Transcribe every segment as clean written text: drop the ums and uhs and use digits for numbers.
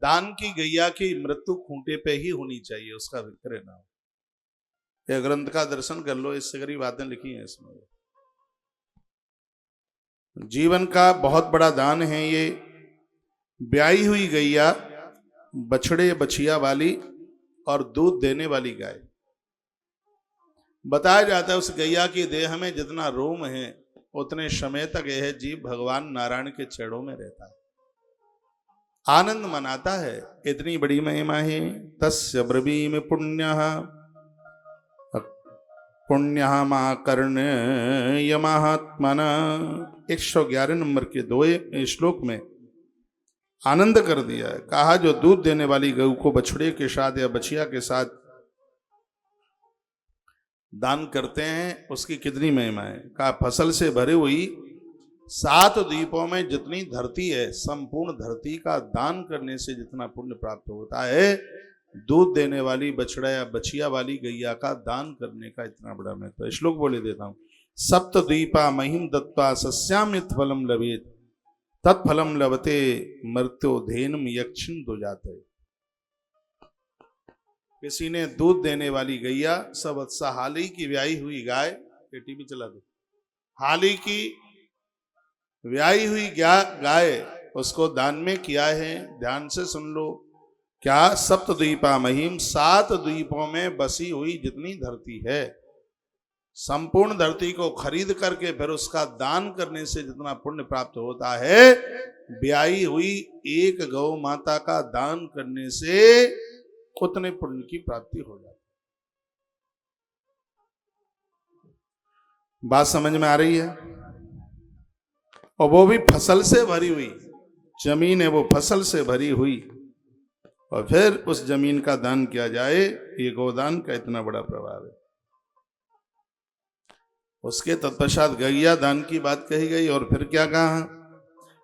दान की गैया की मृत्यु खूंटे पे ही होनी चाहिए, उसका विक्रय ना हो। यह ग्रंथ का दर्शन कर लो, इससे गरी बातें लिखी हैं इसमें। जीवन का बहुत बड़ा दान है ये। ब्याई हुई गैया, बछड़े बछिया वाली और दूध देने वाली गाय। बताया जाता है उस गैया की देह में जितना रोम है उतने समय तक यह जीव भगवान नारायण के चरणों में रहता है, आनंद मनाता है। इतनी बड़ी महिमा है। तस्य ब्रवीम पुण्यः पुण्यः माकर्ण्य महात्मना। 111 नंबर के 2 श्लोक में आनंद कर दिया है। कहा जो दूध देने वाली गऊ को बछड़े के साथ या बछिया के साथ दान करते हैं उसकी कितनी महिमा है। कहा फसल से भरी हुई 7 द्वीपों में जितनी धरती है, संपूर्ण धरती का दान करने से जितना पुण्य प्राप्त होता है, दूध देने वाली बछड़ा या बछिया वाली गैया का दान करने का इतना बड़ा महत्व है। श्लोक बोले देता हूं। सप्त द्वीपा महिम दत्वा सस्यामृत फलम लभेत तत्फलम लभते मर्त्यो धेनुम यक्षिण दो जाते। किसी ने दूध देने वाली गैया, सब अच्छा हाल ही की ब्याई हुई गाय, ये टीवी चला दो, हाल ही की ब्याई हुई गाय उसको दान में किया है। ध्यान से सुन लो। क्या सप्तद्वीपा महिम, 7 द्वीपों में बसी हुई जितनी धरती है, संपूर्ण धरती को खरीद करके फिर उसका दान करने से जितना पुण्य प्राप्त होता है, ब्याई हुई एक गौ माता का दान करने से उतने पुण्य की प्राप्ति हो जाती। बात समझ में आ रही है? और वो भी फसल से भरी हुई जमीन है, वो फसल से भरी हुई, और फिर उस जमीन का दान किया जाए, ये गोदान का इतना बड़ा प्रभाव है। उसके तत्पश्चात गैया दान की बात कही गई, और फिर क्या कहा?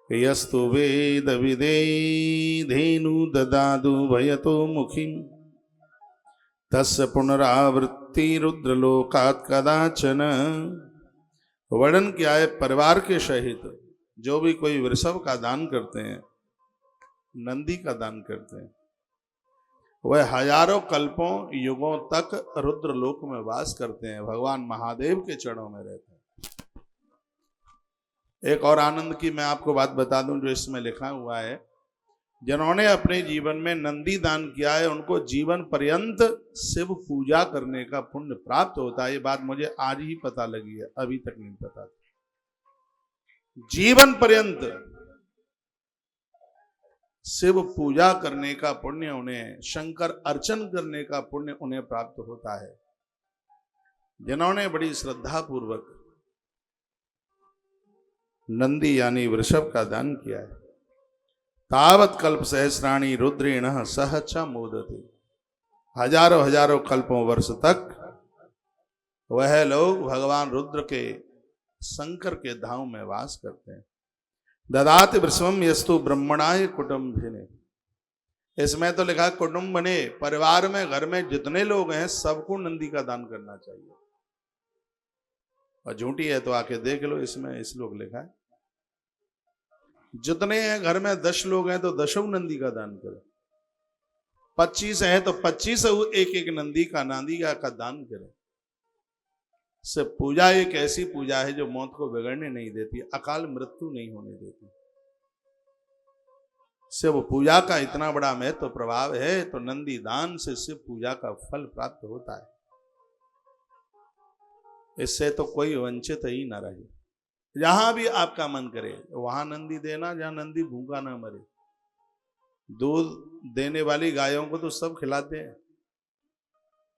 यस्तु वेद विदे धेनु ददादु भयतो मुखिम तस्य पुनरावृत्ति रुद्रलोकात् कदाचन। वर्णन किया है परिवार के सहित जो भी कोई वृषभ का दान करते हैं, नंदी का दान करते हैं, वह हजारों कल्पों युगों तक रुद्रलोक में वास करते हैं, भगवान महादेव के चरणों में रहते हैं। एक और आनंद की मैं आपको बात बता दूं जो इसमें लिखा हुआ है। जिन्होंने अपने जीवन में नंदी दान किया है उनको जीवन पर्यंत शिव पूजा करने का पुण्य प्राप्त होता है। ये बात मुझे आज ही पता लगी है, अभी तक नहीं पता था। जीवन पर्यंत शिव पूजा करने का पुण्य उन्हें, शंकर अर्चन करने का पुण्य उन्हें प्राप्त होता है, जिन्होंने बड़ी श्रद्धा पूर्वक नंदी यानी वृषभ का दान किया है। तावत कल्प सहस्राणी रुद्रेण सह च मोदते। हजारों हजारों कल्पों वर्ष तक वह लोग भगवान रुद्र के, शंकर के धाम में वास करते हैं। ददाति वृषभम यस्तु ब्रह्मणाय कुटुंबिने। इसमें तो लिखा कुटुंब ने, परिवार में, घर में जितने लोग हैं सबको नंदी का दान करना चाहिए। और झूठी है तो आके देख लो, इसमें इस लोग लिखा है जितने हैं घर में 10 लोग हैं तो 10 नंदी का दान करें, 25 है तो 25 एक एक नंदी का दान करें। से पूजा एक ऐसी पूजा है जो मौत को बिगड़ने नहीं देती, अकाल मृत्यु नहीं होने देती। शिव पूजा का इतना बड़ा महत्व प्रभाव है, तो नंदी दान से शिव पूजा का फल प्राप्त होता है। इससे तो कोई वंचित ही ना रहे। जहां भी आपका मन करे वहां नंदी देना, जहां नंदी भूखा ना मरे। दूध देने वाली गायों को तो सब खिलाते हैं,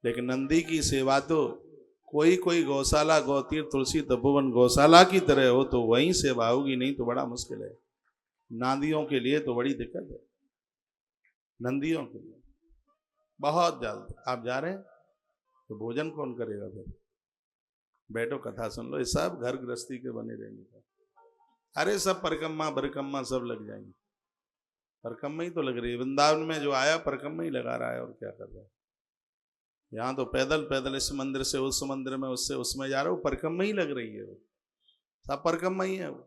लेकिन नंदी की सेवा तो कोई कोई गौशाला, गौतीर्थ, तुलसी तपोवन गौशाला की तरह हो तो वहीं सेवा होगी, नहीं तो बड़ा मुश्किल है। नांदियों के लिए तो बड़ी दिक्कत है, नंदियों के लिए बहुत ज्यादा। आप जा रहे हैं तो भोजन कौन करेगा? फिर बैठो कथा सुन लो। ये सब घर गृहस्थी के बने रहेंगे। अरे सब परिक्रमा बरकम्मा सब लग जाएंगे। परिक्रमा ही तो लग रही है। वृंदावन में जो आया परिक्रमा ही लगा रहा है, और क्या कर रहा है। यहाँ तो पैदल पैदल इस मंदिर से उस मंदिर में, उससे उसमें जा रहा है, वो परिक्रमा ही लग रही है। वो सब परिक्रमा ही है वो।